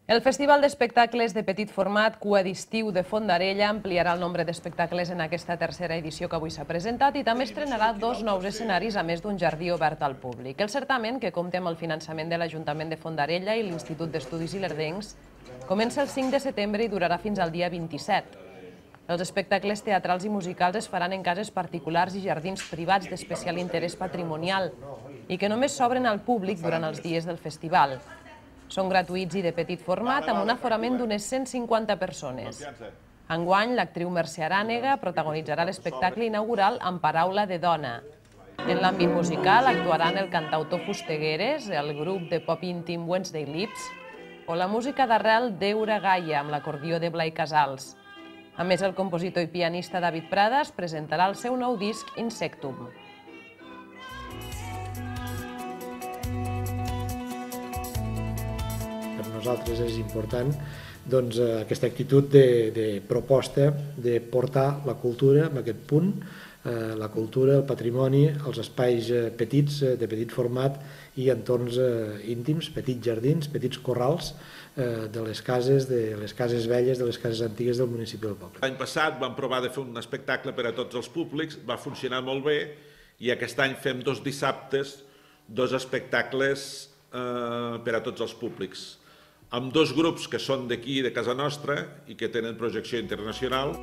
El Festival d'Espectacles de Petit Format Cua d'Estiu de Fondarella ampliarà el nombre d'espectacles en aquesta tercera edició que avui s'ha presentat i també estrenarà 2 nous escenaris a més d'un jardí obert al públic. El certamen, que compta amb el finançament de l'Ajuntament de Fondarella i l'Institut d'Estudis Ilerdencs, comença el 5 de setembre i durarà fins al dia 27. Els espectacles teatrals i musicals es faran en cases particulars i jardins privats d'especial interès patrimonial i que només s'obren al públic durant els dies del festival. Són gratuïts i de petit format, amb un aforament d'unes 150 persones. Enguany, l'actriu Mercè Arànega protagonitzarà l'espectacle inaugural amb Paraula de dona. En l'àmbit musical actuaran el cantautor Fustegueres, el grup de pop íntim Wednesday Lips o la música d'arrel Deura Gaia amb l'acordió de Blai Casals. A més, el compositor i pianista David Pradas presentarà el seu nou disc Insectum. Per nosaltres és important aquesta actitud de proposta, de portar la cultura en aquest punt, la cultura, el patrimoni, els espais petits, de petit format i entorns íntims, petits jardins, petits corrals de les cases velles, de les cases antigues del municipi del poble. L'any passat vam provar de fer un espectacle per a tots els públics, va funcionar molt bé i aquest any fem 2 dissabtes, 2 espectacles per a tots els públics, amb 2 grups que són d'aquí, de casa nostra, i que tenen projecció internacional.